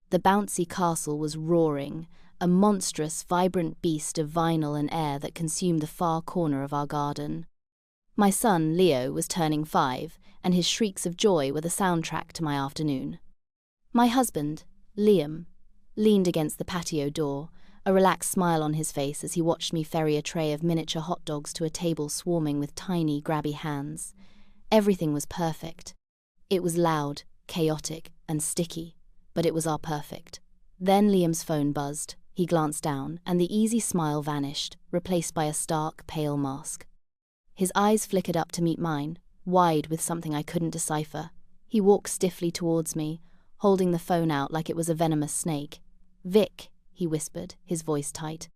The bouncy castle was roaring, a monstrous, vibrant beast of vinyl and air that consumed the far corner of our garden. My son, Leo, was turning 5, and his shrieks of joy were the soundtrack to my afternoon. My husband, Liam, leaned against the patio door, a relaxed smile on his face as he watched me ferry a tray of miniature hot dogs to a table swarming with tiny, grabby hands. Everything was perfect. It was loud, chaotic, and sticky, but it was our perfect. Then Liam's phone buzzed. He glanced down, and the easy smile vanished, replaced by a stark, pale mask. His eyes flickered up to meet mine, wide with something I couldn't decipher. He walked stiffly towards me, holding the phone out like it was a venomous snake. "Vic," he whispered, his voice tight.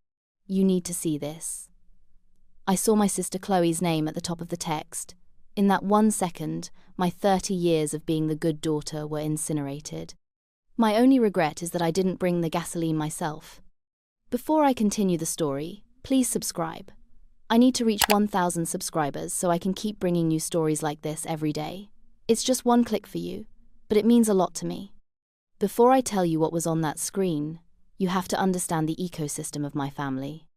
"You need to see this." I saw my sister Chloe's name at the top of the text. In that 1 second, my 30 years of being the good daughter were incinerated. My only regret is that I didn't bring the gasoline myself. Before I continue the story, please subscribe. I need to reach 1,000 subscribers so I can keep bringing you stories like this every day. It's just one click for you, but it means a lot to me. Before I tell you what was on that screen, you have to understand the ecosystem of my family.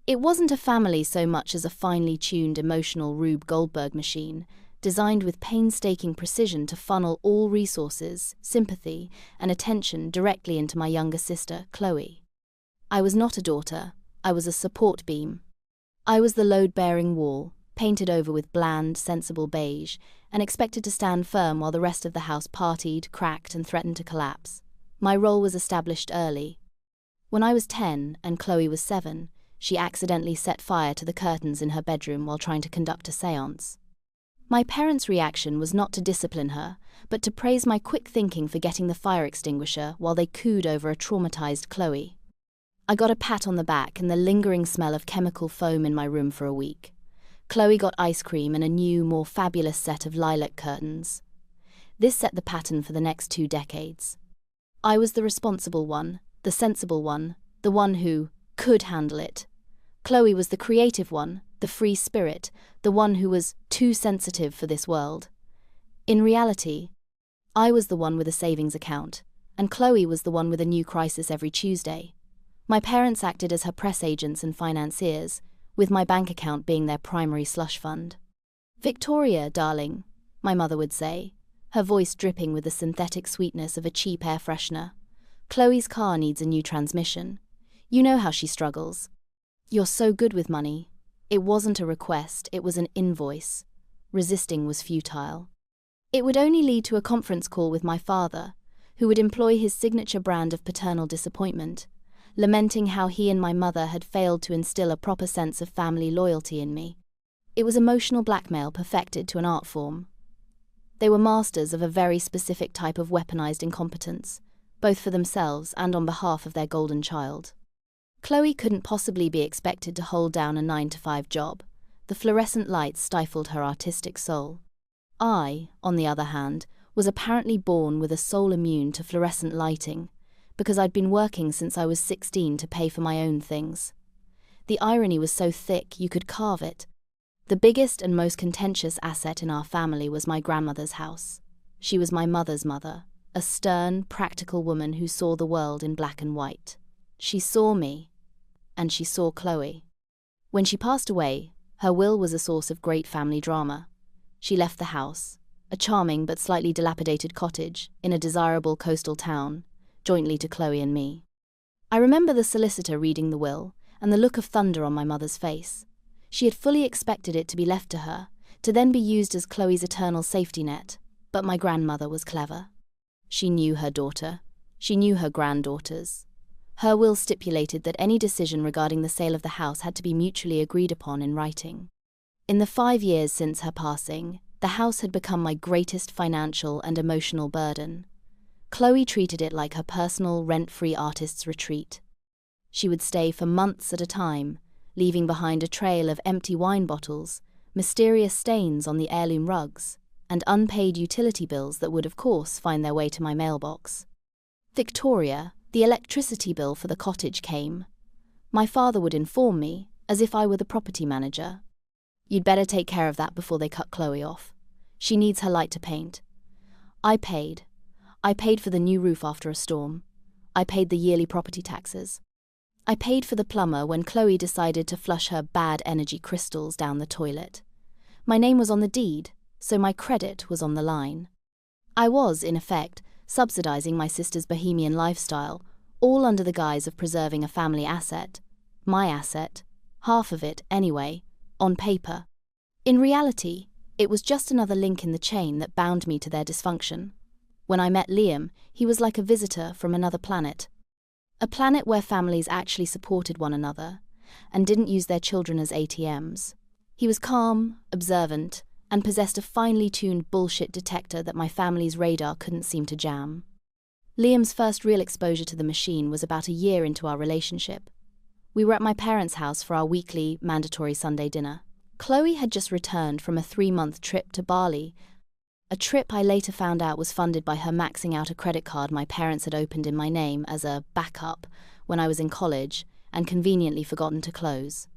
It wasn't a family so much as a finely tuned emotional Rube Goldberg machine, designed with painstaking precision to funnel all resources, sympathy, and attention directly into my younger sister, Chloe. I was not a daughter, I was a support beam. I was the load-bearing wall, painted over with bland, sensible beige, and expected to stand firm while the rest of the house partied, cracked, and threatened to collapse. My role was established early. When I was 10 and Chloe was 7, she accidentally set fire to the curtains in her bedroom while trying to conduct a séance. My parents' reaction was not to discipline her, but to praise my quick thinking for getting the fire extinguisher while they cooed over a traumatized Chloe. I got a pat on the back and the lingering smell of chemical foam in my room for a week. Chloe got ice cream and a new, more fabulous set of lilac curtains. This set the pattern for the next 2 decades. I was the responsible one, the sensible one, the one who could handle it. Chloe was the creative one, the free spirit, the one who was too sensitive for this world. In reality, I was the one with a savings account, and Chloe was the one with a new crisis every Tuesday. My parents acted as her press agents and financiers, with my bank account being their primary slush fund. "Victoria, darling," my mother would say, her voice dripping with the synthetic sweetness of a cheap air freshener. "Chloe's car needs a new transmission. You know how she struggles. You're so good with money." It wasn't a request, it was an invoice. Resisting was futile. It would only lead to a conference call with my father, who would employ his signature brand of paternal disappointment, lamenting how he and my mother had failed to instill a proper sense of family loyalty in me. It was emotional blackmail perfected to an art form. They were masters of a very specific type of weaponized incompetence, both for themselves and on behalf of their golden child. Chloe couldn't possibly be expected to hold down a 9-to-5 job. The fluorescent lights stifled her artistic soul. I, on the other hand, was apparently born with a soul immune to fluorescent lighting, because I'd been working since I was 16 to pay for my own things. The irony was so thick you could carve it. The biggest and most contentious asset in our family was my grandmother's house. She was my mother's mother, a stern, practical woman who saw the world in black and white. She saw me, and she saw Chloe. When she passed away, her will was a source of great family drama. She left the house, a charming but slightly dilapidated cottage in a desirable coastal town, jointly to Chloe and me. I remember the solicitor reading the will, and the look of thunder on my mother's face. She had fully expected it to be left to her, to then be used as Chloe's eternal safety net, but my grandmother was clever. She knew her daughter. She knew her granddaughters. Her will stipulated that any decision regarding the sale of the house had to be mutually agreed upon in writing. In the 5 years since her passing, the house had become my greatest financial and emotional burden. Chloe treated it like her personal, rent-free artist's retreat. She would stay for months at a time, leaving behind a trail of empty wine bottles, mysterious stains on the heirloom rugs, and unpaid utility bills that would, of course, find their way to my mailbox. "Victoria, the electricity bill for the cottage came." My father would inform me, as if I were the property manager. "You'd better take care of that before they cut Chloe off. She needs her light to paint." I paid for the new roof after a storm. I paid the yearly property taxes. I paid for the plumber when Chloe decided to flush her bad energy crystals down the toilet. My name was on the deed, so my credit was on the line. I was, in effect, subsidizing my sister's bohemian lifestyle, all under the guise of preserving a family asset. My asset. Half of it, anyway, on paper. In reality, it was just another link in the chain that bound me to their dysfunction. When I met Liam, he was like a visitor from another planet. A planet where families actually supported one another and didn't use their children as ATMs. He was calm, observant, and possessed a finely tuned bullshit detector that my family's radar couldn't seem to jam. Liam's first real exposure to the machine was about a year into our relationship. We were at my parents' house for our weekly, mandatory Sunday dinner. Chloe had just returned from a 3-month trip to Bali, a trip I later found out was funded by her maxing out a credit card my parents had opened in my name as a backup when I was in college and conveniently forgotten to close.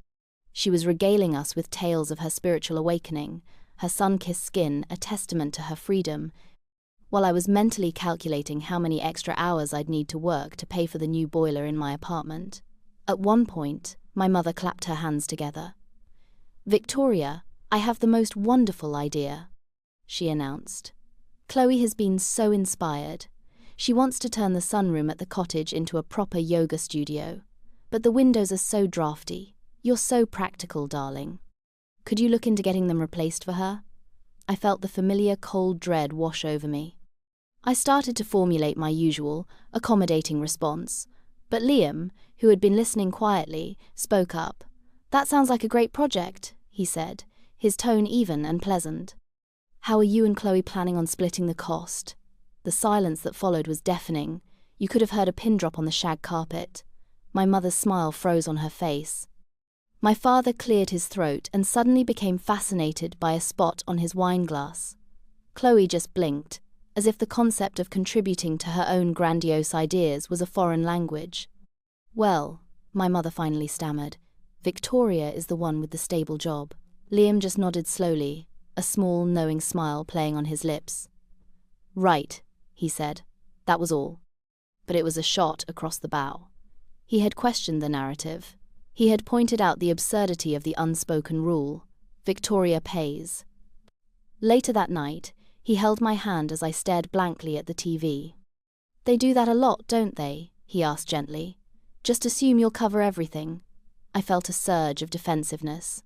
She was regaling us with tales of her spiritual awakening, her sun-kissed skin a testament to her freedom, while I was mentally calculating how many extra hours I'd need to work to pay for the new boiler in my apartment. At one point, my mother clapped her hands together. "Victoria, I have the most wonderful idea," she announced. "Chloe has been so inspired. She wants to turn the sunroom at the cottage into a proper yoga studio. But the windows are so drafty. You're so practical, darling. Could you look into getting them replaced for her?" I felt the familiar cold dread wash over me. I started to formulate my usual, accommodating response, but Liam, who had been listening quietly, spoke up. "That sounds like a great project," he said, his tone even and pleasant. "How are you and Chloe planning on splitting the cost?" The silence that followed was deafening. You could have heard a pin drop on the shag carpet. My mother's smile froze on her face. My father cleared his throat and suddenly became fascinated by a spot on his wine glass. Chloe just blinked, as if the concept of contributing to her own grandiose ideas was a foreign language. "Well," my mother finally stammered, "Victoria is the one with the stable job." Liam just nodded slowly, a small, knowing smile playing on his lips. "Right," he said. That was all. But it was a shot across the bow. He had questioned the narrative. He had pointed out the absurdity of the unspoken rule: Victoria pays. Later that night, he held my hand as I stared blankly at the TV. "They do that a lot, don't they?" he asked gently. "Just assume you'll cover everything." I felt a surge of defensiveness.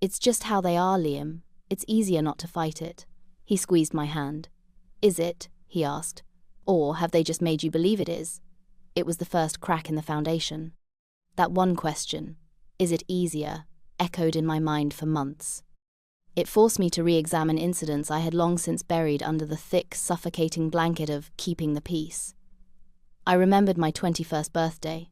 "It's just how they are, Liam. It's easier not to fight it." He squeezed my hand. "Is it?" he asked. "Or have they just made you believe it is?" It was the first crack in the foundation. That one question, "Is it easier?" echoed in my mind for months. It forced me to re-examine incidents I had long since buried under the thick, suffocating blanket of keeping the peace. I remembered my 21st birthday.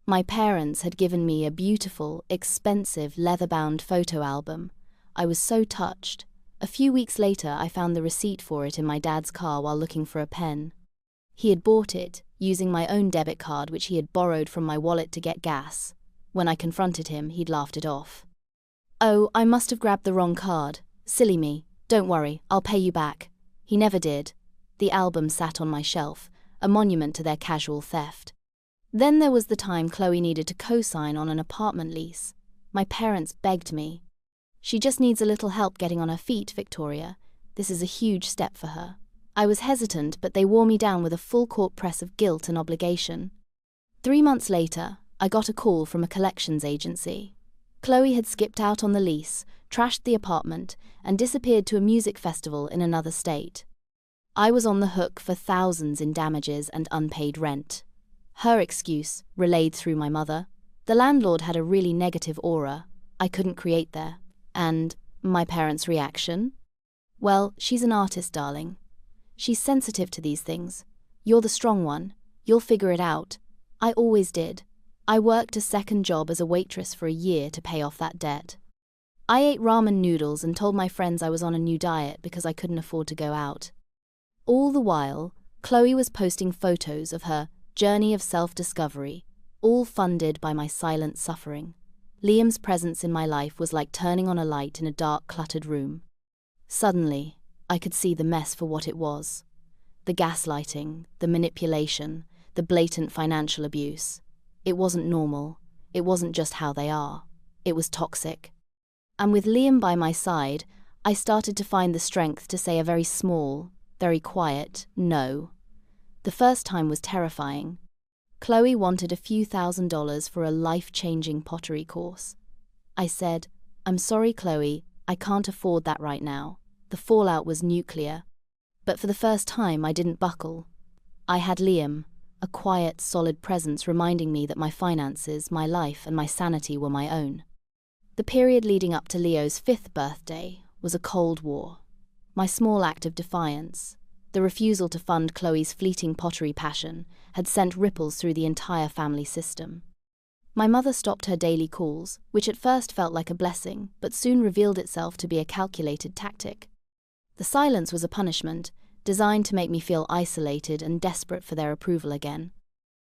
My parents had given me a beautiful, expensive, leather-bound photo album. I was so touched. A few weeks later, I found the receipt for it in my dad's car while looking for a pen. He had bought it, using my own debit card which he had borrowed from my wallet to get gas. When I confronted him, he'd laughed it off. "Oh, I must have grabbed the wrong card. Silly me. Don't worry, I'll pay you back." He never did. The album sat on my shelf, a monument to their casual theft. Then there was the time Chloe needed to co-sign on an apartment lease. My parents begged me. "She just needs a little help getting on her feet, Victoria. This is a huge step for her." I was hesitant, but they wore me down with a full-court press of guilt and obligation. 3 months later, I got a call from a collections agency. Chloe had skipped out on the lease, trashed the apartment, and disappeared to a music festival in another state. I was on the hook for thousands in damages and unpaid rent. Her excuse, relayed through my mother: the landlord had a really negative aura. I couldn't create there. And my parents' reaction? "Well, she's an artist, darling. She's sensitive to these things. You're the strong one. You'll figure it out." I always did. I worked a second job as a waitress for a year to pay off that debt. I ate ramen noodles and told my friends I was on a new diet because I couldn't afford to go out. All the while, Chloe was posting photos of her journey of self-discovery, all funded by my silent suffering. Liam's presence in my life was like turning on a light in a dark, cluttered room. Suddenly, I could see the mess for what it was. The gaslighting, the manipulation, the blatant financial abuse. It wasn't normal. It wasn't just how they are. It was toxic. And with Liam by my side, I started to find the strength to say a very small, very quiet no. The first time was terrifying. Chloe wanted a few $1,000s for a life-changing pottery course. I said, "I'm sorry, Chloe, I can't afford that right now." The fallout was nuclear. But for the first time, I didn't buckle. I had Liam, a quiet, solid presence reminding me that my finances, my life, and my sanity were my own. The period leading up to Leo's 5th birthday was a cold war. My small act of defiance, the refusal to fund Chloe's fleeting pottery passion, had sent ripples through the entire family system. My mother stopped her daily calls, which at first felt like a blessing, but soon revealed itself to be a calculated tactic. The silence was a punishment, designed to make me feel isolated and desperate for their approval again.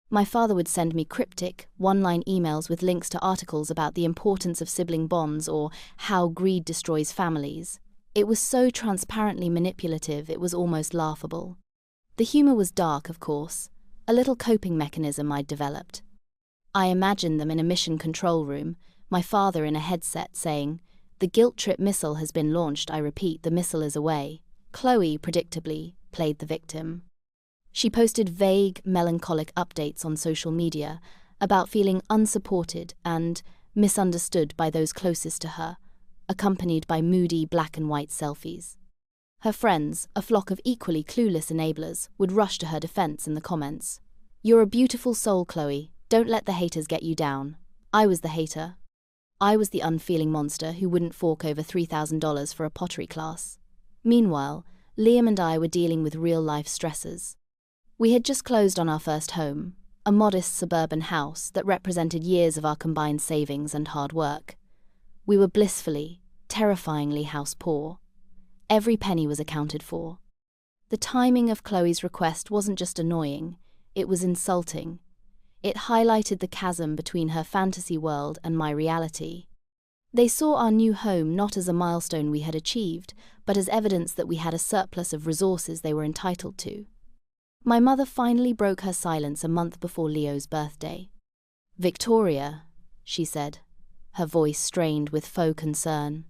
My father would send me cryptic, one-line emails with links to articles about the importance of sibling bonds or how greed destroys families. It was so transparently manipulative it was almost laughable. The humor was dark, of course, a little coping mechanism I'd developed. I imagined them in a mission control room, my father in a headset saying, "The guilt trip missile has been launched, I repeat, the missile is away." Chloe, predictably, played the victim. She posted vague, melancholic updates on social media about feeling unsupported and misunderstood by those closest to her, accompanied by moody black and white selfies. Her friends, a flock of equally clueless enablers, would rush to her defense in the comments. "You're a beautiful soul, Chloe. Don't let the haters get you down." I was the hater. I was the unfeeling monster who wouldn't fork over $3,000 for a pottery class. Meanwhile, Liam and I were dealing with real-life stressors. We had just closed on our first home, a modest suburban house that represented years of our combined savings and hard work. We were blissfully, terrifyingly house poor. Every penny was accounted for. The timing of Chloe's request wasn't just annoying, it was insulting. It highlighted the chasm between her fantasy world and my reality. They saw our new home not as a milestone we had achieved, but as evidence that we had a surplus of resources they were entitled to. My mother finally broke her silence a month before Leo's birthday. "Victoria," she said, her voice strained with faux concern.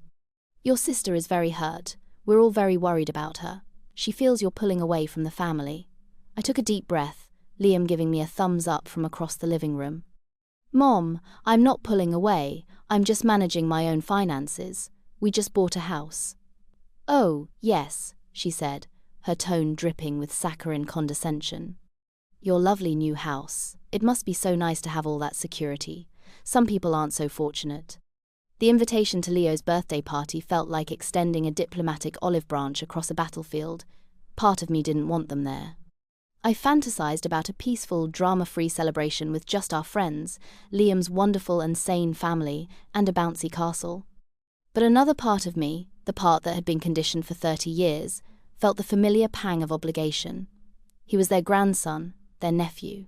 "Your sister is very hurt. We're all very worried about her. She feels you're pulling away from the family." I took a deep breath, Liam giving me a thumbs up from across the living room. "Mom, I'm not pulling away. I'm just managing my own finances. We just bought a house." "Oh, yes," she said, her tone dripping with saccharine condescension. "Your lovely new house. It must be so nice to have all that security. Some people aren't so fortunate." The invitation to Leo's birthday party felt like extending a diplomatic olive branch across a battlefield. Part of me didn't want them there. I fantasized about a peaceful, drama-free celebration with just our friends, Liam's wonderful and sane family, and a bouncy castle. But another part of me, the part that had been conditioned for 30 years, felt the familiar pang of obligation. He was their grandson, their nephew.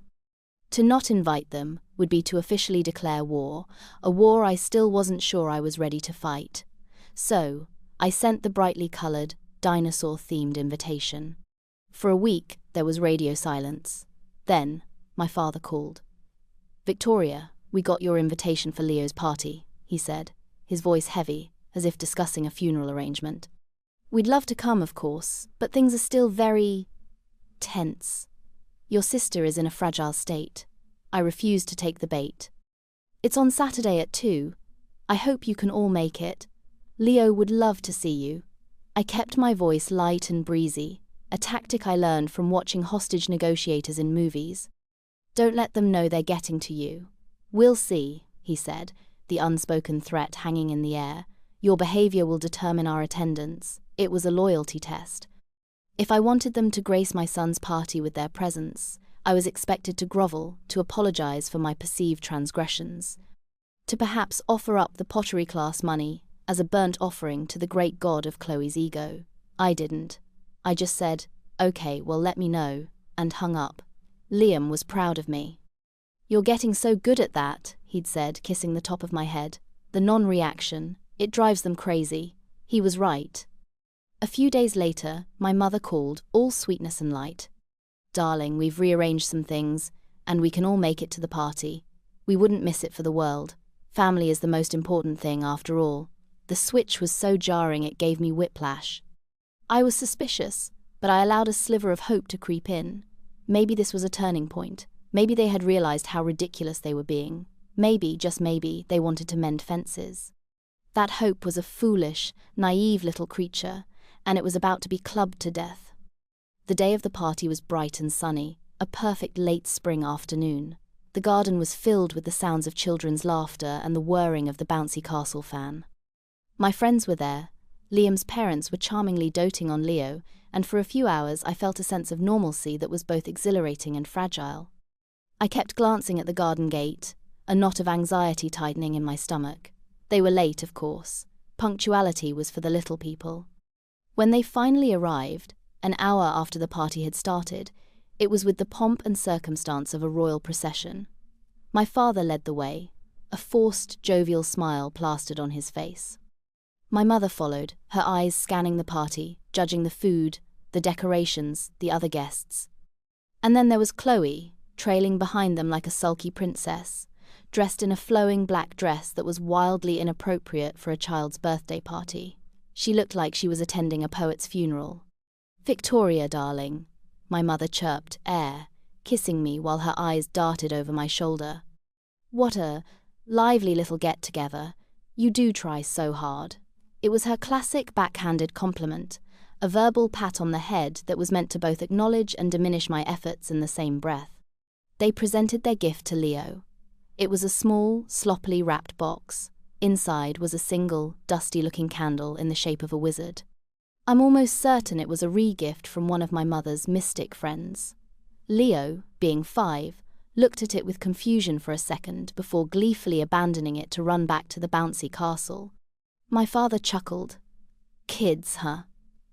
To not invite them would be to officially declare war, a war I still wasn't sure I was ready to fight. So, I sent the brightly coloured, dinosaur-themed invitation. For a week, there was radio silence. Then, my father called. "Victoria, we got your invitation for Leo's party," he said, his voice heavy, as if discussing a funeral arrangement. "We'd love to come, of course, but things are still very tense. Your sister is in a fragile state." I refused to take the bait. "It's on Saturday at 2. I hope you can all make it. Leo would love to see you." I kept my voice light and breezy, a tactic I learned from watching hostage negotiators in movies. "Don't let them know they're getting to you." "We'll see," he said, the unspoken threat hanging in the air. "Your behavior will determine our attendance." It was a loyalty test. If I wanted them to grace my son's party with their presence, I was expected to grovel, to apologize for my perceived transgressions, to perhaps offer up the pottery class money as a burnt offering to the great god of Chloe's ego. I didn't. I just said, "Okay, well, let me know," and hung up. Liam was proud of me. "You're getting so good at that," he'd said, kissing the top of my head. "The non-reaction, it drives them crazy." He was right. A few days later, my mother called, all sweetness and light. "Darling, we've rearranged some things. and we can all make it to the party. We wouldn't miss it for the world. Family is the most important thing after all. The switch was so jarring it gave me whiplash. I was suspicious, but I allowed a sliver of hope to creep in. Maybe this was a turning point. Maybe they had realized how ridiculous they were being. Maybe, just maybe, they wanted to mend fences. That hope was a foolish, naive little creature, and it was about to be clubbed to death. The day of the party was bright and sunny, a perfect late spring afternoon. The garden was filled with the sounds of children's laughter and the whirring of the bouncy castle fan. My friends were there. Liam's parents were charmingly doting on Leo, and for a few hours I felt a sense of normalcy that was both exhilarating and fragile. I kept glancing at the garden gate, a knot of anxiety tightening in my stomach. They were late, of course. Punctuality was for the little people. When they finally arrived, an hour after the party had started, it was with the pomp and circumstance of a royal procession. My father led the way, a forced, jovial smile plastered on his face. My mother followed, her eyes scanning the party, judging the food, the decorations, the other guests. And then there was Chloe, trailing behind them like a sulky princess, dressed in a flowing black dress that was wildly inappropriate for a child's birthday party. She looked like she was attending a poet's funeral. "Victoria, darling," my mother chirped, kissing me while her eyes darted over my shoulder. "What a lively little get-together. You do try so hard." It was her classic backhanded compliment, a verbal pat on the head that was meant to both acknowledge and diminish my efforts in the same breath. They presented their gift to Leo. It was a small, sloppily wrapped box. Inside was a single, dusty-looking candle in the shape of a wizard. I'm almost certain it was a re-gift from one of my mother's mystic friends. Leo, being 5, looked at it with confusion for a second before gleefully abandoning it to run back to the bouncy castle. My father chuckled. "Kids, huh?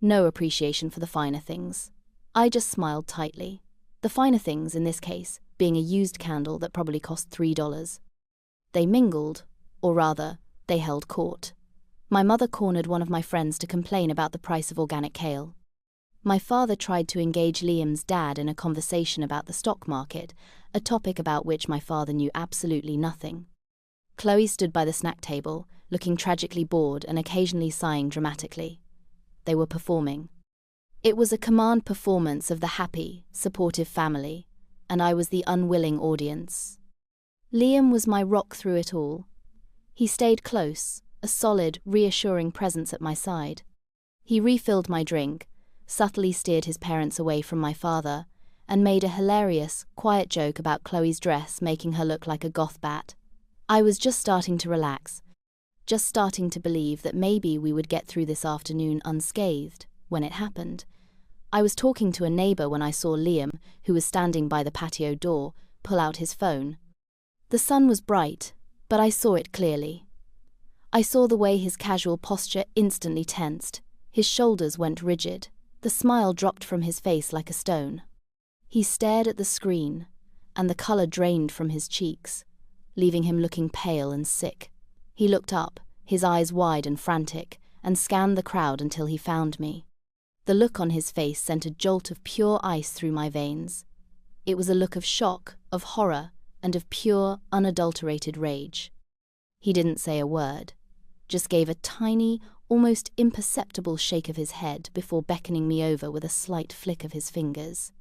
No appreciation for the finer things." I just smiled tightly. The finer things, in this case, being a used candle that probably cost $3. They mingled, or rather, they held court. My mother cornered one of my friends to complain about the price of organic kale. My father tried to engage Liam's dad in a conversation about the stock market, a topic about which my father knew absolutely nothing. Chloe stood by the snack table, looking tragically bored and occasionally sighing dramatically. They were performing. It was a command performance of the happy, supportive family, and I was the unwilling audience. Liam was my rock through it all. He stayed close, a solid, reassuring presence at my side. He refilled my drink, subtly steered his parents away from my father, and made a hilarious, quiet joke about Chloe's dress making her look like a goth bat. I was just starting to relax, just starting to believe that maybe we would get through this afternoon unscathed, when it happened. I was talking to a neighbor when I saw Liam, who was standing by the patio door, pull out his phone. The sun was bright, but I saw it clearly. I saw the way his casual posture instantly tensed. His shoulders went rigid. The smile dropped from his face like a stone. He stared at the screen, and the color drained from his cheeks, leaving him looking pale and sick. He looked up, his eyes wide and frantic, and scanned the crowd until he found me. The look on his face sent a jolt of pure ice through my veins. It was a look of shock, of horror, and of pure, unadulterated rage. He didn't say a word, just gave a tiny, almost imperceptible shake of his head before beckoning me over with a slight flick of his fingers.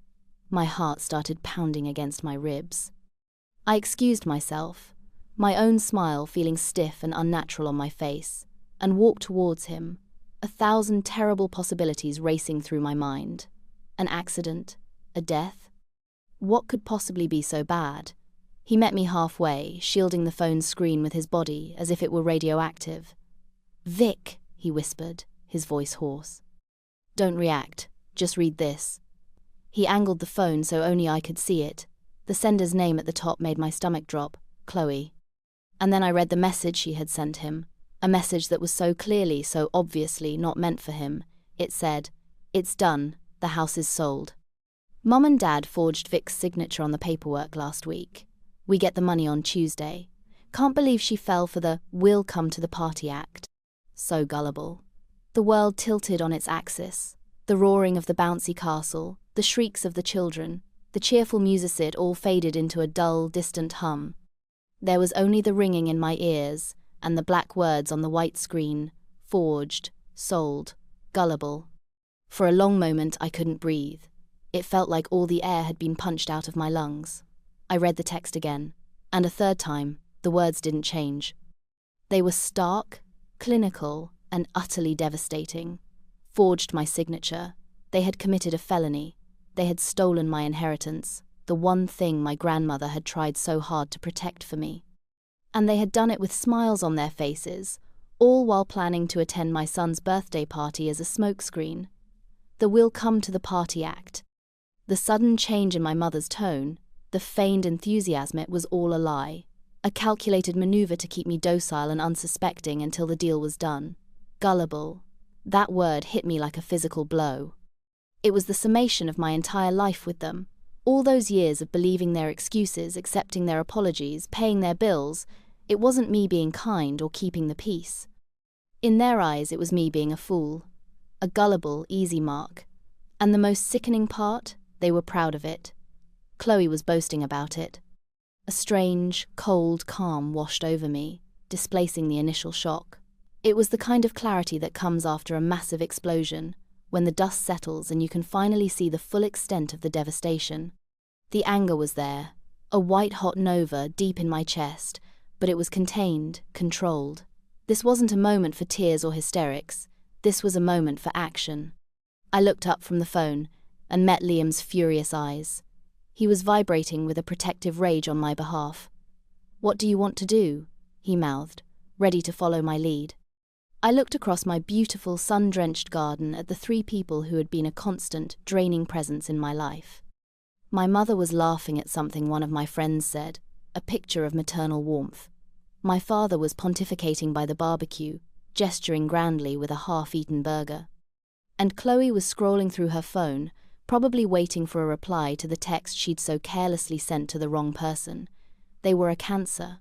My heart started pounding against my ribs. I excused myself, my own smile feeling stiff and unnatural on my face, and walked towards him, 1,000 terrible possibilities racing through my mind. An accident? A death? What could possibly be so bad? He met me halfway, shielding the phone's screen with his body as if it were radioactive. "Vic," he whispered, his voice hoarse. "Don't react, just read this." He angled the phone so only I could see it. The sender's name at the top made my stomach drop, Chloe. And then I read the message she had sent him, a message that was so clearly, so obviously not meant for him. It said, "It's done, the house is sold." Mum and Dad forged Vic's signature on the paperwork last week. We get the money on Tuesday. Can't believe she fell for the "we'll come to the party" act. So gullible. The world tilted on its axis. The roaring of the bouncy castle, the shrieks of the children, The cheerful music all faded into a dull, distant hum. There was only the ringing in my ears and the black words on the white screen: forged, sold, gullible. For a long moment I couldn't breathe. It felt like all the air had been punched out of my lungs. I read the text again, and a third time. The words didn't change. They were stark, clinical, and utterly devastating. Forged my signature. They had committed a felony. They had stolen my inheritance, the one thing my grandmother had tried so hard to protect for me. And they had done it with smiles on their faces, all while planning to attend my son's birthday party as a smokescreen. The "we'll come to the party" act. The sudden change in my mother's tone, the feigned enthusiasm, it was all a lie. A calculated maneuver to keep me docile and unsuspecting until the deal was done. Gullible. That word hit me like a physical blow. It was the summation of my entire life with them. All those years of believing their excuses, accepting their apologies, paying their bills. It wasn't me being kind or keeping the peace. In their eyes, it was me being a fool. A gullible, easy mark. And the most sickening part, they were proud of it. Chloe was boasting about it. A strange, cold calm washed over me, displacing the initial shock. It was the kind of clarity that comes after a massive explosion, when the dust settles and you can finally see the full extent of the devastation. The anger was there, a white-hot nova deep in my chest, but it was contained, controlled. This wasn't a moment for tears or hysterics. This was a moment for action. I looked up from the phone and met Liam's furious eyes. He was vibrating with a protective rage on my behalf. "What do you want to do?" he mouthed, ready to follow my lead. I looked across my beautiful, sun-drenched garden at the three people who had been a constant, draining presence in my life. My mother was laughing at something one of my friends said, a picture of maternal warmth. My father was pontificating by the barbecue, gesturing grandly with a half-eaten burger. And Chloe was scrolling through her phone, probably waiting for a reply to the text she'd so carelessly sent to the wrong person. They were a cancer.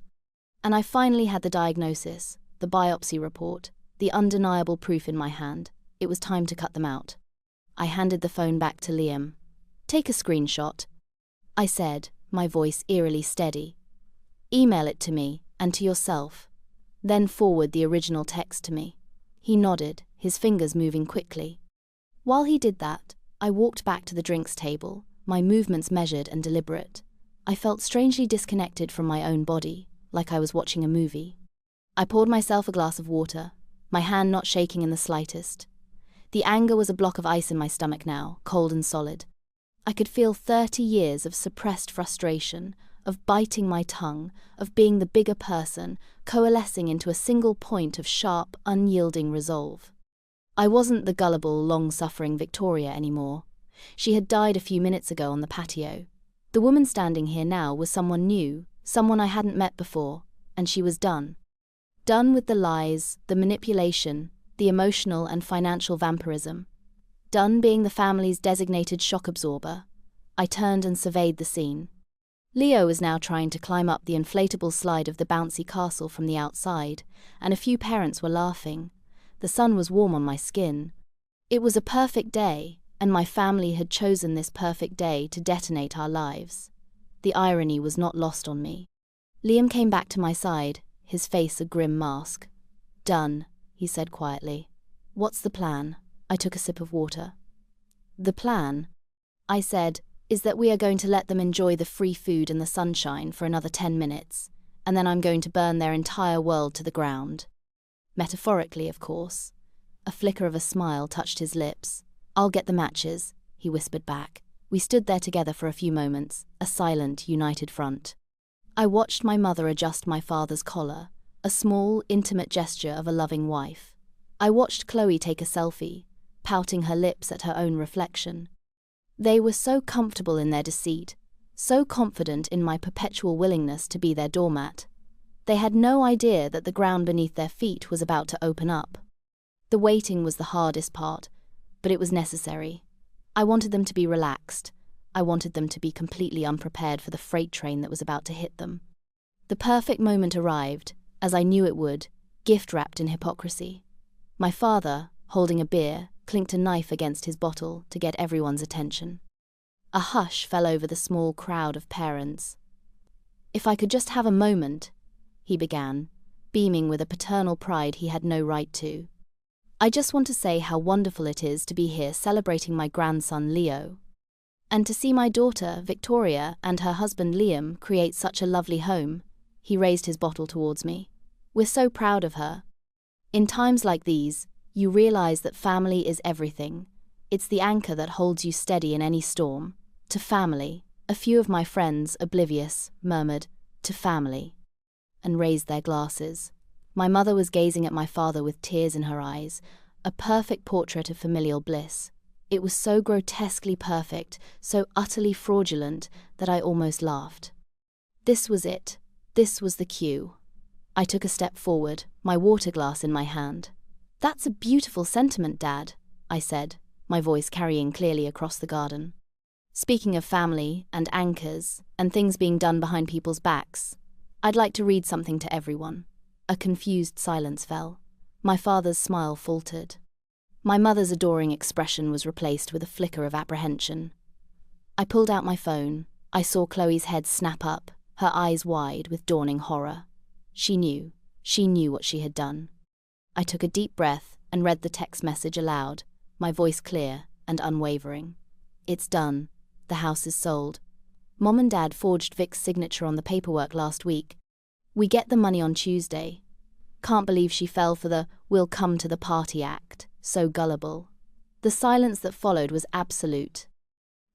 And I finally had the diagnosis, the biopsy report, the undeniable proof in my hand. It was time to cut them out. I handed the phone back to Liam. "Take a screenshot," I said, my voice eerily steady. "Email it to me, and to yourself. Then forward the original text to me." He nodded, his fingers moving quickly. While he did that, I walked back to the drinks table, my movements measured and deliberate. I felt strangely disconnected from my own body, like I was watching a movie. I poured myself a glass of water, my hand not shaking in the slightest. The anger was a block of ice in my stomach now, cold and solid. I could feel 30 years of suppressed frustration, of biting my tongue, of being the bigger person, coalescing into a single point of sharp, unyielding resolve. I wasn't the gullible, long-suffering Victoria anymore. She had died a few minutes ago on the patio. The woman standing here now was someone new, someone I hadn't met before, and she was done. Done with the lies, the manipulation, the emotional and financial vampirism. Done being the family's designated shock absorber. I turned and surveyed the scene. Leo was now trying to climb up the inflatable slide of the bouncy castle from the outside, and a few parents were laughing. The sun was warm on my skin. It was a perfect day, and my family had chosen this perfect day to detonate our lives. The irony was not lost on me. Liam came back to my side, his face a grim mask. "Done," he said quietly. "What's the plan?" I took a sip of water. "The plan," I said, "is that we are going to let them enjoy the free food and the sunshine for another 10 minutes, and then I'm going to burn their entire world to the ground." Metaphorically, of course. A flicker of a smile touched his lips. "I'll get the matches," he whispered back. We stood there together for a few moments, a silent, united front. I watched my mother adjust my father's collar, a small, intimate gesture of a loving wife. I watched Chloe take a selfie, pouting her lips at her own reflection. They were so comfortable in their deceit, so confident in my perpetual willingness to be their doormat. They had no idea that the ground beneath their feet was about to open up. The waiting was the hardest part, but it was necessary. I wanted them to be relaxed. I wanted them to be completely unprepared for the freight train that was about to hit them. The perfect moment arrived, as I knew it would, gift-wrapped in hypocrisy. My father, holding a beer, clinked a knife against his bottle to get everyone's attention. A hush fell over the small crowd of parents. "If I could just have a moment," he began, beaming with a paternal pride he had no right to. "I just want to say how wonderful it is to be here celebrating my grandson Leo. And to see my daughter, Victoria, and her husband Liam create such a lovely home." He raised his bottle towards me. "We're so proud of her." In times like these, you realize that family is everything. It's the anchor that holds you steady in any storm. To family, a few of my friends, oblivious, murmured, "To family," and raised their glasses. My mother was gazing at my father with tears in her eyes, a perfect portrait of familial bliss. It was so grotesquely perfect, so utterly fraudulent, that I almost laughed. This was it. This was the cue. I took a step forward, my water glass in my hand. "That's a beautiful sentiment, Dad," I said, my voice carrying clearly across the garden. "Speaking of family and anchors and things being done behind people's backs, I'd like to read something to everyone." A confused silence fell. My father's smile faltered. My mother's adoring expression was replaced with a flicker of apprehension. I pulled out my phone. I saw Chloe's head snap up, her eyes wide with dawning horror. She knew what she had done. I took a deep breath and read the text message aloud, my voice clear and unwavering. "It's done. The house is sold. Mom and Dad forged Vic's signature on the paperwork last week. We get the money on Tuesday. Can't believe she fell for the 'we'll come to the party' act. So gullible." The silence that followed was absolute.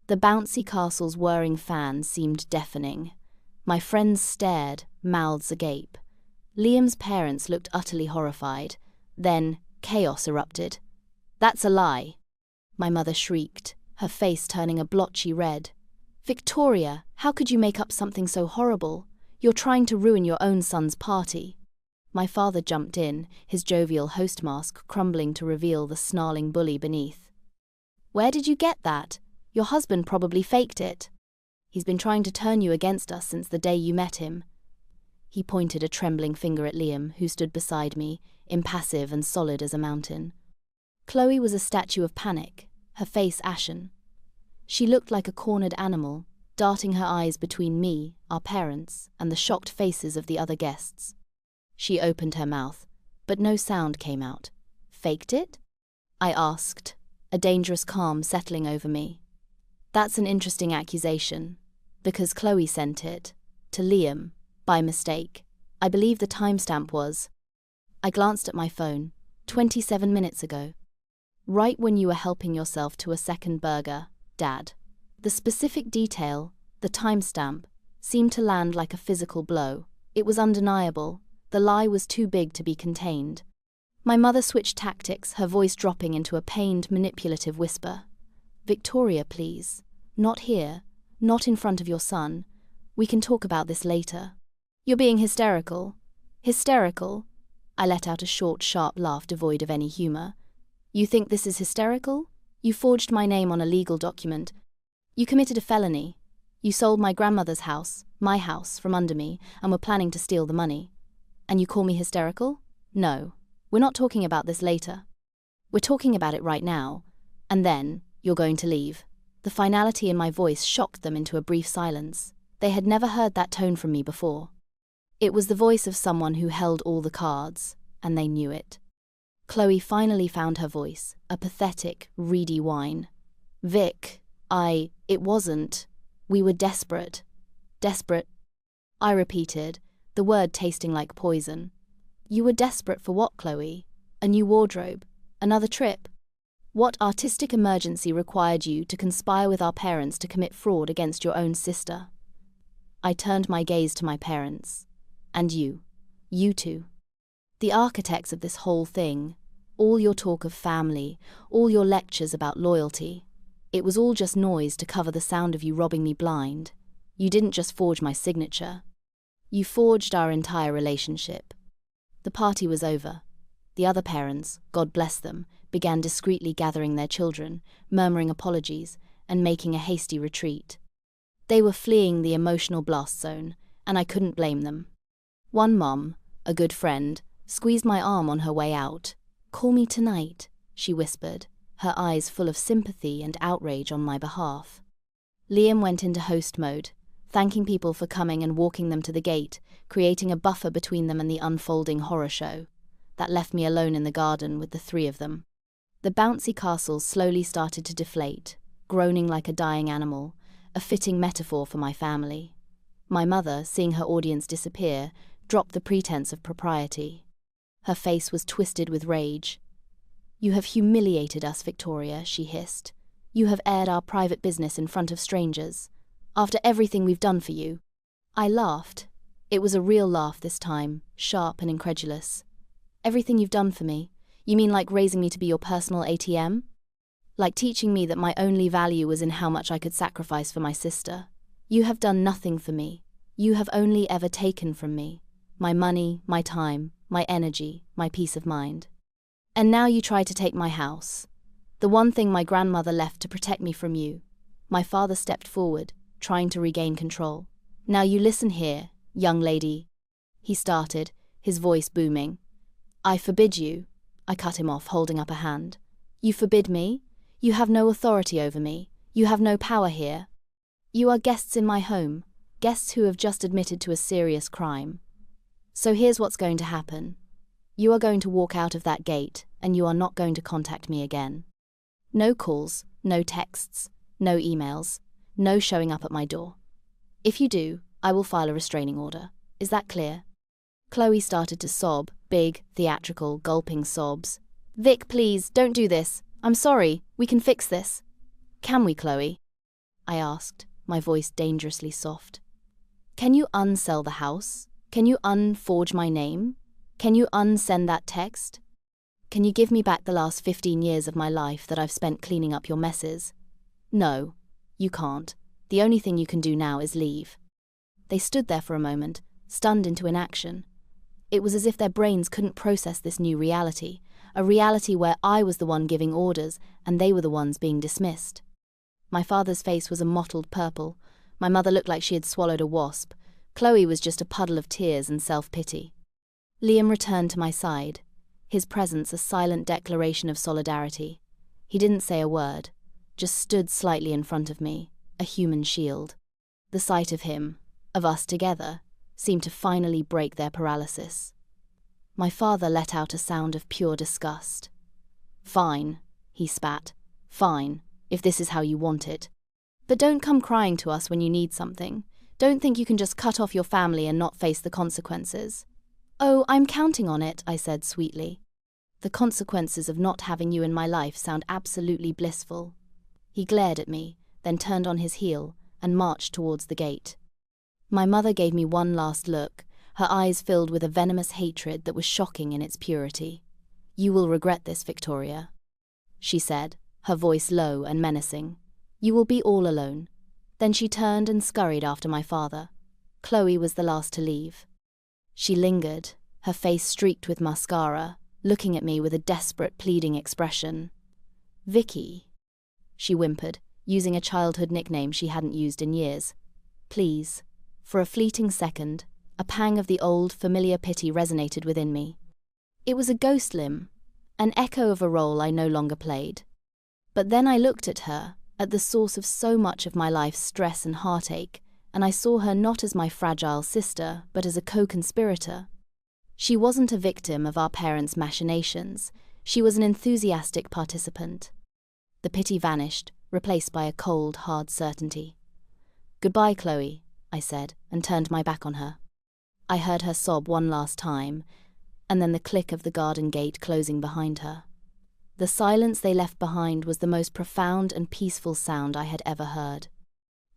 The bouncy castle's whirring fan seemed deafening. My friends stared, mouths agape. Liam's parents looked utterly horrified. Then chaos erupted. "That's a lie!" My mother shrieked, her face turning a blotchy red. "Victoria, how could you make up something so horrible? You're trying to ruin your own son's party." My father jumped in, his jovial host mask crumbling to reveal the snarling bully beneath. "Where did you get that? Your husband probably faked it. He's been trying to turn you against us since the day you met him." He pointed a trembling finger at Liam, who stood beside me, impassive and solid as a mountain. Chloe was a statue of panic, her face ashen. She looked like a cornered animal, darting her eyes between me, our parents, and the shocked faces of the other guests. She opened her mouth, but no sound came out. "Faked it?" I asked, a dangerous calm settling over me. "That's an interesting accusation, because Chloe sent it to Liam, by mistake. I believe the timestamp was..." I glanced at my phone. 27 minutes ago. "Right when you were helping yourself to a second burger, Dad." The specific detail, the timestamp, seemed to land like a physical blow. It was undeniable. The lie was too big to be contained. My mother switched tactics, her voice dropping into a pained, manipulative whisper. "Victoria, please. Not here. Not in front of your son. We can talk about this later." "You're being hysterical." "Hysterical?" I let out a short, sharp laugh devoid of any humor. "You think this is hysterical? You forged my name on a legal document. You committed a felony. You sold my grandmother's house, my house, from under me, and were planning to steal the money. And you call me hysterical? No. We're not talking about this later. We're talking about it right now. And then, you're going to leave." The finality in my voice shocked them into a brief silence. They had never heard that tone from me before. It was the voice of someone who held all the cards, and they knew it. Chloe finally found her voice, a pathetic, reedy whine. "Vic, it wasn't. We were desperate." "Desperate?" I repeated, the word tasting like poison. "You were desperate for what, Chloe? A new wardrobe? Another trip? What artistic emergency required you to conspire with our parents to commit fraud against your own sister?" I turned my gaze to my parents. "And you two. The architects of this whole thing, all your talk of family, all your lectures about loyalty. It was all just noise to cover the sound of you robbing me blind. You didn't just forge my signature. You forged our entire relationship." The party was over. The other parents, God bless them, began discreetly gathering their children, murmuring apologies, and making a hasty retreat. They were fleeing the emotional blast zone, and I couldn't blame them. One mom, a good friend, squeezed my arm on her way out. "Call me tonight," she whispered, her eyes full of sympathy and outrage on my behalf. Liam went into host mode, thanking people for coming and walking them to the gate, creating a buffer between them and the unfolding horror show. That left me alone in the garden with the three of them. The bouncy castle slowly started to deflate, groaning like a dying animal, a fitting metaphor for my family. My mother, seeing her audience disappear, dropped the pretense of propriety. Her face was twisted with rage. "You have humiliated us, Victoria," she hissed. "You have aired our private business in front of strangers. After everything we've done for you." I laughed. It was a real laugh this time, sharp and incredulous. "Everything you've done for me? You mean like raising me to be your personal ATM? Like teaching me that my only value was in how much I could sacrifice for my sister? You have done nothing for me. You have only ever taken from me. My money, my time, my energy, my peace of mind. And now you try to take my house. The one thing my grandmother left to protect me from you." My father stepped forward, trying to regain control. "Now you listen here, young lady," he started, his voice booming. "I forbid you," I cut him off, holding up a hand. "You forbid me? You have no authority over me. You have no power here. You are guests in my home, guests who have just admitted to a serious crime. So here's what's going to happen. You are going to walk out of that gate, and you are not going to contact me again. No calls, no texts, no emails, no showing up at my door. If you do, I will file a restraining order. Is that clear?" Chloe started to sob, big, theatrical, gulping sobs. "Vic, please, don't do this. I'm sorry. We can fix this." "Can we, Chloe?" I asked, my voice dangerously soft. "Can you unsell the house? Can you unforge my name? Can you unsend that text? Can you give me back the last 15 years of my life that I've spent cleaning up your messes?" "No, you can't. The only thing you can do now is leave." They stood there for a moment, stunned into inaction. It was as if their brains couldn't process this new reality, a reality where I was the one giving orders and they were the ones being dismissed. My father's face was a mottled purple. My mother looked like she had swallowed a wasp. Chloe was just a puddle of tears and self-pity. Liam returned to my side, his presence a silent declaration of solidarity. He didn't say a word, just stood slightly in front of me, a human shield. The sight of him, of us together, seemed to finally break their paralysis. My father let out a sound of pure disgust. "Fine," he spat. "Fine, if this is how you want it. But don't come crying to us when you need something. Don't think you can just cut off your family and not face the consequences." "Oh, I'm counting on it," I said sweetly. "The consequences of not having you in my life sound absolutely blissful." He glared at me, then turned on his heel and marched towards the gate. My mother gave me one last look, her eyes filled with a venomous hatred that was shocking in its purity. "You will regret this, Victoria," she said, her voice low and menacing. "You will be all alone." Then she turned and scurried after my father. Chloe was the last to leave. She lingered, her face streaked with mascara, looking at me with a desperate, pleading expression. "Vicky," she whimpered, using a childhood nickname she hadn't used in years. "Please." For a fleeting second, a pang of the old, familiar pity resonated within me. It was a ghost limb, an echo of a role I no longer played. But then I looked at her, at the source of so much of my life's stress and heartache, and I saw her not as my fragile sister, but as a co-conspirator. She wasn't a victim of our parents' machinations. She was an enthusiastic participant. The pity vanished, replaced by a cold, hard certainty. "Goodbye, Chloe," I said, and turned my back on her. I heard her sob one last time, and then the click of the garden gate closing behind her. The silence they left behind was the most profound and peaceful sound I had ever heard.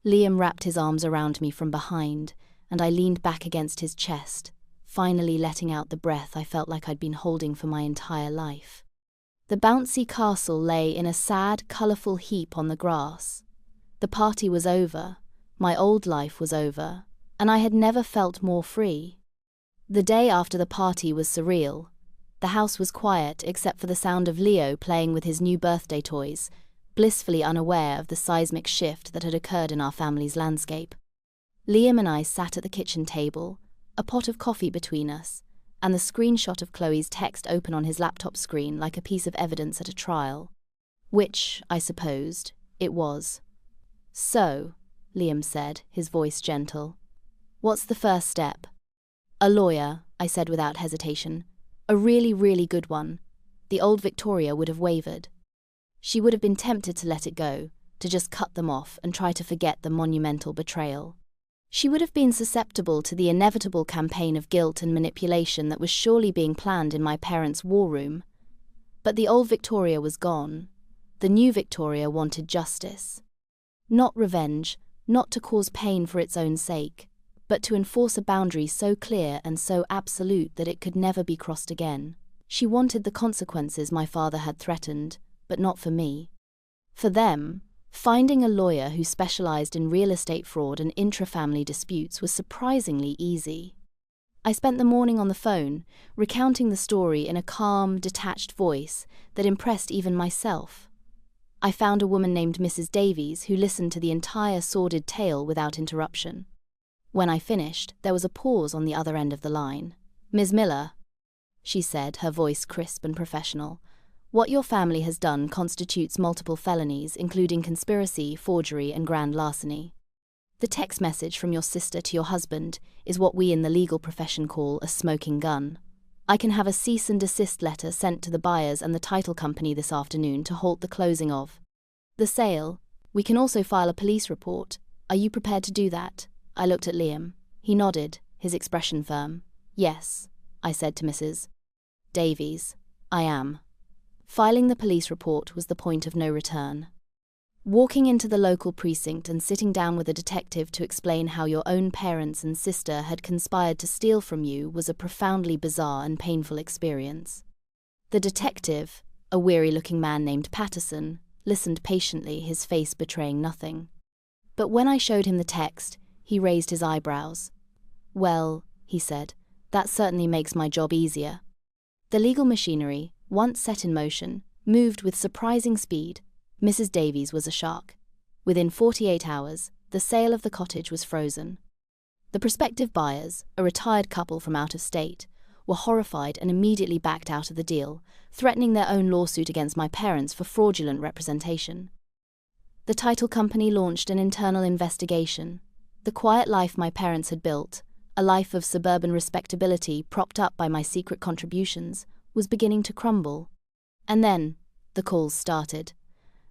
Liam wrapped his arms around me from behind, and I leaned back against his chest, finally letting out the breath I felt like I'd been holding for my entire life. The bouncy castle lay in a sad, colourful heap on the grass. The party was over, my old life was over, and I had never felt more free. The day after the party was surreal. The house was quiet except for the sound of Leo playing with his new birthday toys, blissfully unaware of the seismic shift that had occurred in our family's landscape. Liam and I sat at the kitchen table, a pot of coffee between us, and the screenshot of Chloe's text open on his laptop screen like a piece of evidence at a trial. Which, I supposed, it was. "So," Liam said, his voice gentle. What's the first step? A lawyer, I said without hesitation. A really, really good one. The old Victoria would have wavered. She would have been tempted to let it go, to just cut them off and try to forget the monumental betrayal. She would have been susceptible to the inevitable campaign of guilt and manipulation that was surely being planned in my parents' war room. But the old Victoria was gone. The new Victoria wanted justice. Not revenge, not to cause pain for its own sake, but to enforce a boundary so clear and so absolute that it could never be crossed again. She wanted the consequences my father had threatened, but not for me. For them, finding a lawyer who specialized in real estate fraud and intra-family disputes was surprisingly easy. I spent the morning on the phone, recounting the story in a calm, detached voice that impressed even myself. I found a woman named Mrs. Davies who listened to the entire sordid tale without interruption. When I finished, there was a pause on the other end of the line. Ms. Miller, she said, her voice crisp and professional. What your family has done constitutes multiple felonies, including conspiracy, forgery, and grand larceny. The text message from your sister to your husband is what we in the legal profession call a smoking gun. I can have a cease and desist letter sent to the buyers and the title company this afternoon to halt the closing of the sale. We can also file a police report. Are you prepared to do that? I looked at Liam. He nodded, his expression firm. Yes, I said to Mrs. Davies. I am. Filing the police report was the point of no return. Walking into the local precinct and sitting down with a detective to explain how your own parents and sister had conspired to steal from you was a profoundly bizarre and painful experience. The detective, a weary-looking man named Patterson, listened patiently, his face betraying nothing. But when I showed him the text, he raised his eyebrows. Well, he said, that certainly makes my job easier. The legal machinery, once set in motion, moved with surprising speed. Mrs. Davies was a shark. Within 48 hours, the sale of the cottage was frozen. The prospective buyers, a retired couple from out of state, were horrified and immediately backed out of the deal, threatening their own lawsuit against my parents for fraudulent representation. The title company launched an internal investigation. The quiet life my parents had built, a life of suburban respectability propped up by my secret contributions, was beginning to crumble. And then, the calls started.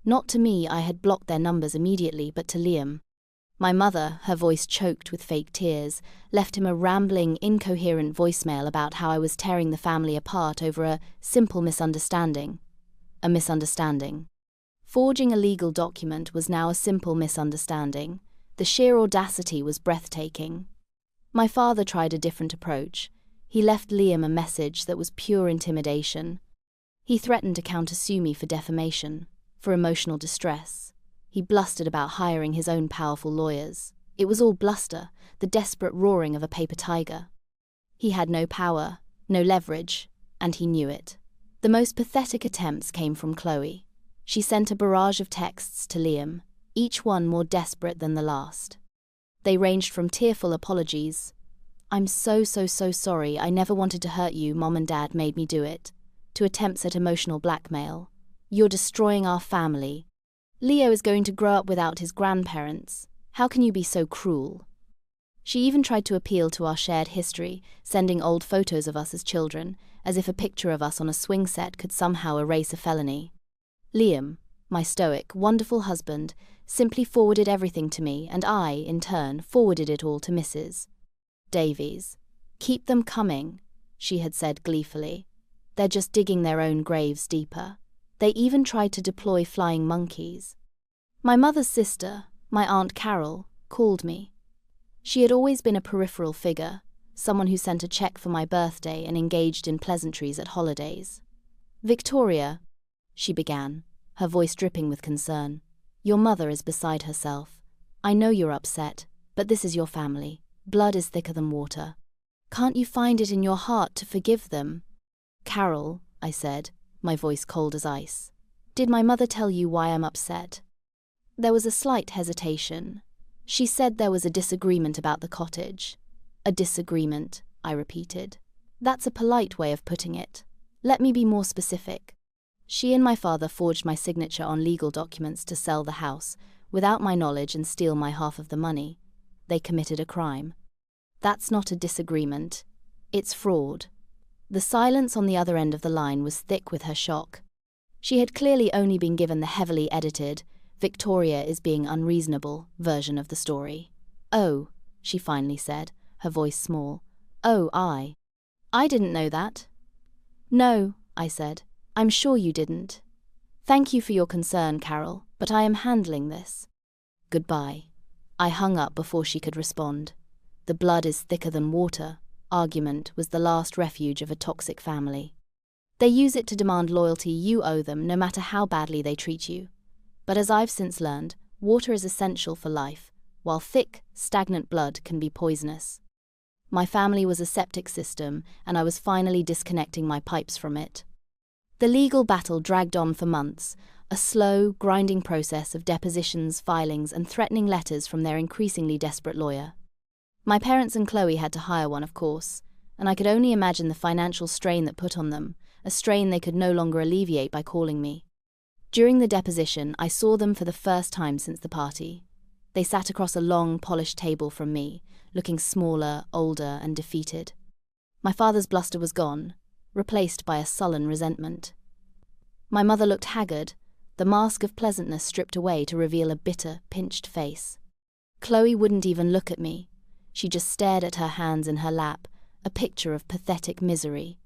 Not to me, I had blocked their numbers immediately, but to Liam. My mother, her voice choked with fake tears, left him a rambling, incoherent voicemail about how I was tearing the family apart over a simple misunderstanding. A misunderstanding. Forging a legal document was now a simple misunderstanding. The sheer audacity was breathtaking. My father tried a different approach. He left Liam a message that was pure intimidation. He threatened to countersue me for defamation, for emotional distress. He blustered about hiring his own powerful lawyers. It was all bluster, the desperate roaring of a paper tiger. He had no power, no leverage, and he knew it. The most pathetic attempts came from Chloe. She sent a barrage of texts to Liam, each one more desperate than the last. They ranged from tearful apologies. I'm so sorry, I never wanted to hurt you, Mom and Dad made me do it, to attempts at emotional blackmail. You're destroying our family. Leo is going to grow up without his grandparents. How can you be so cruel? She even tried to appeal to our shared history, sending old photos of us as children, as if a picture of us on a swing set could somehow erase a felony. Liam, my stoic, wonderful husband, simply forwarded everything to me, and I, in turn, forwarded it all to Mrs. Davies. Keep them coming, she had said gleefully. They're just digging their own graves deeper. They even tried to deploy flying monkeys. My mother's sister, my Aunt Carol, called me. She had always been a peripheral figure, someone who sent a check for my birthday and engaged in pleasantries at holidays. Victoria, she began, her voice dripping with concern. Your mother is beside herself. I know you're upset, but this is your family. Blood is thicker than water. Can't you find it in your heart to forgive them? Carol, I said, my voice cold as ice. Did my mother tell you why I'm upset? There was a slight hesitation. She said there was a disagreement about the cottage. A disagreement, I repeated. That's a polite way of putting it. Let me be more specific. She and my father forged my signature on legal documents to sell the house, without my knowledge and steal my half of the money. They committed a crime. That's not a disagreement. It's fraud. The silence on the other end of the line was thick with her shock. She had clearly only been given the heavily edited, "Victoria is being unreasonable" version of the story. "Oh," she finally said, her voice small. "Oh, I didn't know that." "No," I said. "I'm sure you didn't. Thank you for your concern, Carol, but I am handling this. Goodbye." I hung up before she could respond. The blood is thicker than water argument was the last refuge of a toxic family. They use it to demand loyalty you owe them no matter how badly they treat you. But as I've since learned, water is essential for life, while thick, stagnant blood can be poisonous. My family was a septic system, and I was finally disconnecting my pipes from it. The legal battle dragged on for months, a slow, grinding process of depositions, filings, and threatening letters from their increasingly desperate lawyer. My parents and Chloe had to hire one, of course, and I could only imagine the financial strain that put on them, a strain they could no longer alleviate by calling me. During the deposition, I saw them for the first time since the party. They sat across a long, polished table from me, looking smaller, older, and defeated. My father's bluster was gone, replaced by a sullen resentment. My mother looked haggard, the mask of pleasantness stripped away to reveal a bitter, pinched face. Chloe wouldn't even look at me. She just stared at her hands in her lap, a picture of pathetic misery.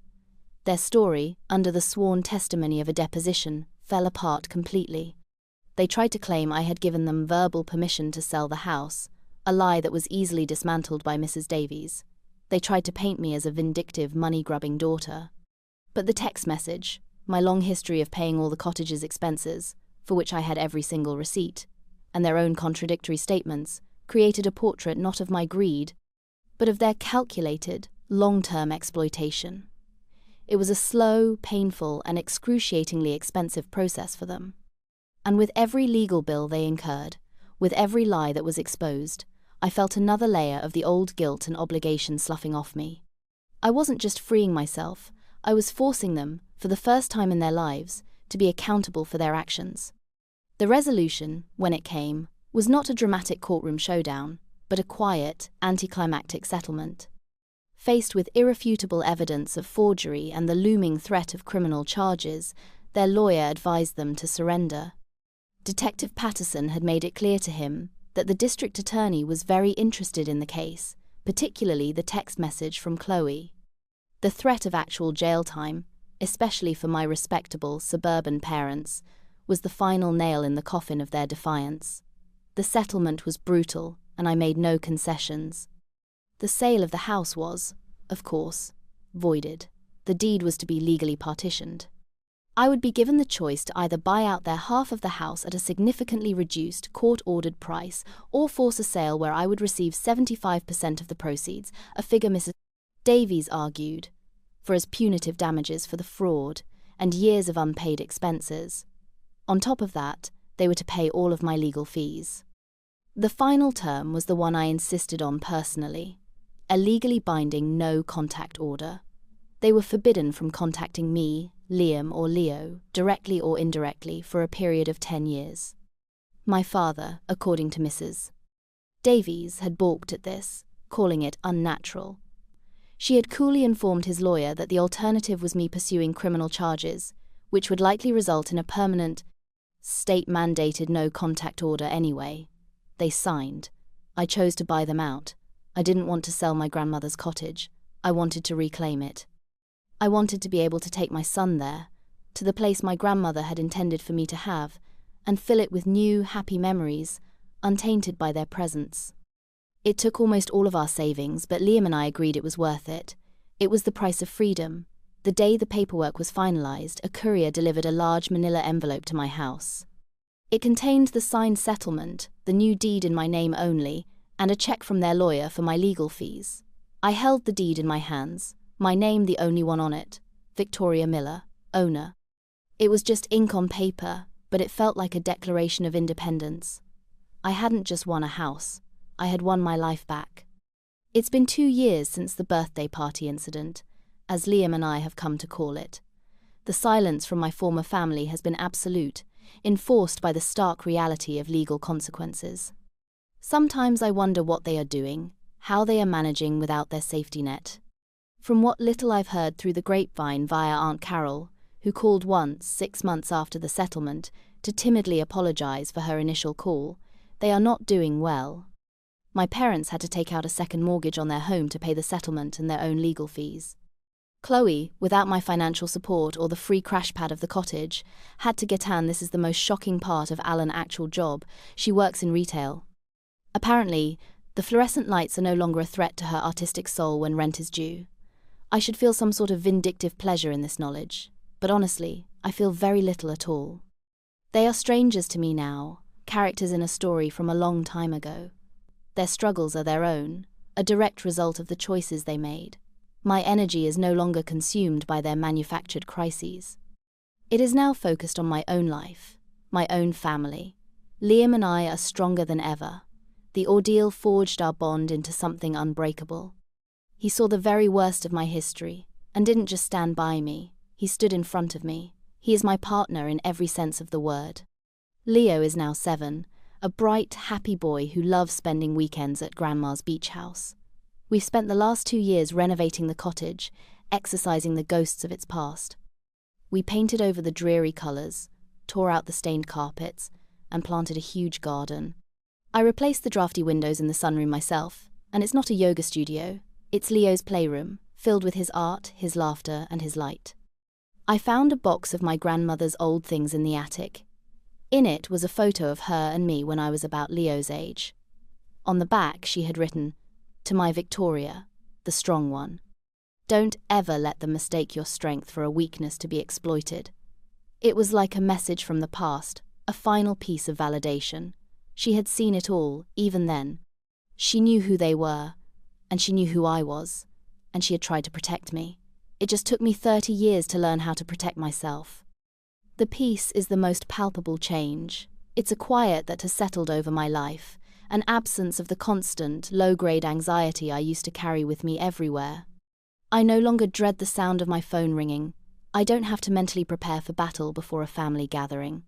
Their story, under the sworn testimony of a deposition, fell apart completely. They tried to claim I had given them verbal permission to sell the house, a lie that was easily dismantled by Mrs. Davies. They tried to paint me as a vindictive, money-grubbing daughter. But the text message, my long history of paying all the cottage's expenses, for which I had every single receipt, and their own contradictory statements, created a portrait not of my greed, but of their calculated, long-term exploitation. It was a slow, painful, and excruciatingly expensive process for them. And with every legal bill they incurred, with every lie that was exposed, I felt another layer of the old guilt and obligation sloughing off me. I wasn't just freeing myself, I was forcing them, for the first time in their lives, to be accountable for their actions. The resolution, when it came, was not a dramatic courtroom showdown, but a quiet, anticlimactic settlement. Faced with irrefutable evidence of forgery and the looming threat of criminal charges, their lawyer advised them to surrender. Detective Patterson had made it clear to him that the district attorney was very interested in the case, particularly the text message from Chloe. The threat of actual jail time, especially for my respectable suburban parents, was the final nail in the coffin of their defiance. The settlement was brutal, and I made no concessions. The sale of the house was, of course, voided. The deed was to be legally partitioned. I would be given the choice to either buy out their half of the house at a significantly reduced, court-ordered price, or force a sale where I would receive 75% of the proceeds, a figure Mrs. Davies argued, for as punitive damages for the fraud and years of unpaid expenses. On top of that, they were to pay all of my legal fees. The final term was the one I insisted on personally, a legally binding no-contact order. They were forbidden from contacting me, Liam or Leo, directly or indirectly, for a period of 10 years. My father, according to Mrs. Davies, had balked at this, calling it unnatural. She had coolly informed his lawyer that the alternative was me pursuing criminal charges, which would likely result in a permanent, state-mandated no-contact order anyway. They signed. I chose to buy them out. I didn't want to sell my grandmother's cottage. I wanted to reclaim it. I wanted to be able to take my son there, to the place my grandmother had intended for me to have, and fill it with new, happy memories, untainted by their presence. It took almost all of our savings, but Liam and I agreed it was worth it. It was the price of freedom. The day the paperwork was finalized, a courier delivered a large manila envelope to my house. It contained the signed settlement, the new deed in my name only, and a check from their lawyer for my legal fees. I held the deed in my hands, my name the only one on it, Victoria Miller, owner. It was just ink on paper, but it felt like a declaration of independence. I hadn't just won a house, I had won my life back. It's been 2 years since the birthday party incident, as Liam and I have come to call it. The silence from my former family has been absolute. enforced by the stark reality of legal consequences. Sometimes I wonder what they are doing, how they are managing without their safety net. From what little I've heard through the grapevine via Aunt Carol, who called once, 6 months after the settlement, to timidly apologize for her initial call, they are not doing well. My parents had to take out a second mortgage on their home to pay the settlement and their own legal fees. Chloe, without my financial support or the free crash pad of the cottage, had to get on. This is the most shocking part of Alan's actual job. She works in retail. Apparently, the fluorescent lights are no longer a threat to her artistic soul when rent is due. I should feel some sort of vindictive pleasure in this knowledge, but honestly, I feel very little at all. They are strangers to me now, characters in a story from a long time ago. Their struggles are their own, a direct result of the choices they made. My energy is no longer consumed by their manufactured crises. It is now focused on my own life, my own family. Liam and I are stronger than ever. The ordeal forged our bond into something unbreakable. He saw the very worst of my history, and didn't just stand by me, he stood in front of me. He is my partner in every sense of the word. Leo is now 7, a bright, happy boy who loves spending weekends at Grandma's beach house. We've spent the last 2 years renovating the cottage, exorcising the ghosts of its past. We painted over the dreary colours, tore out the stained carpets, and planted a huge garden. I replaced the drafty windows in the sunroom myself, and it's not a yoga studio. It's Leo's playroom, filled with his art, his laughter, and his light. I found a box of my grandmother's old things in the attic. In it was a photo of her and me when I was about Leo's age. On the back she had written, "To my Victoria, the strong one. Don't ever let them mistake your strength for a weakness to be exploited." It was like a message from the past, a final piece of validation. She had seen it all, even then. She knew who they were, and she knew who I was, and she had tried to protect me. It just took me 30 years to learn how to protect myself. The peace is the most palpable change. It's a quiet that has settled over my life, an absence of the constant, low-grade anxiety I used to carry with me everywhere. I no longer dread the sound of my phone ringing. I don't have to mentally prepare for battle before a family gathering.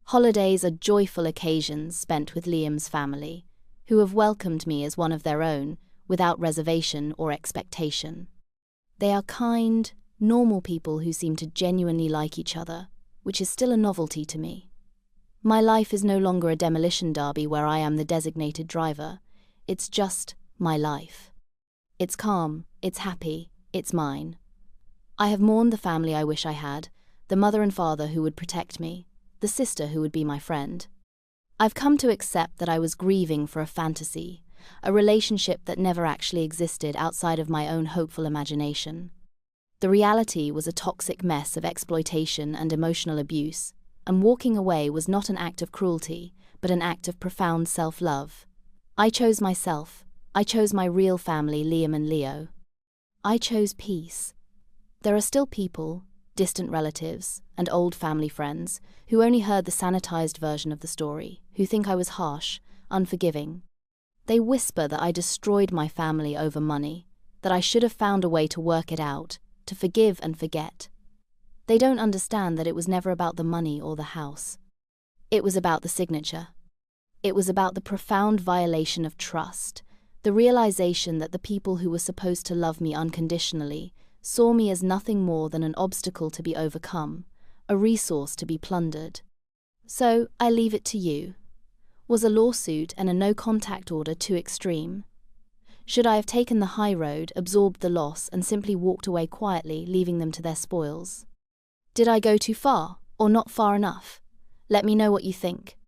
Holidays are joyful occasions spent with Liam's family, who have welcomed me as one of their own, without reservation or expectation. They are kind, normal people who seem to genuinely like each other, which is still a novelty to me. My life is no longer a demolition derby where I am the designated driver. It's just my life. It's calm, it's happy, it's mine. I have mourned the family I wish I had, the mother and father who would protect me, the sister who would be my friend. I've come to accept that I was grieving for a fantasy, a relationship that never actually existed outside of my own hopeful imagination. The reality was a toxic mess of exploitation and emotional abuse, and walking away was not an act of cruelty, but an act of profound self-love. I chose myself. I chose my real family, Liam and Leo. I chose peace. There are still people, distant relatives, and old family friends, who only heard the sanitized version of the story, who think I was harsh, unforgiving. They whisper that I destroyed my family over money, that I should have found a way to work it out, to forgive and forget. They don't understand that it was never about the money or the house. It was about the signature. It was about the profound violation of trust, the realization that the people who were supposed to love me unconditionally saw me as nothing more than an obstacle to be overcome, a resource to be plundered. So, I leave it to you. Was a lawsuit and a no-contact order too extreme? Should I have taken the high road, absorbed the loss, and simply walked away quietly, leaving them to their spoils? Did I go too far, or not far enough? Let me know what you think.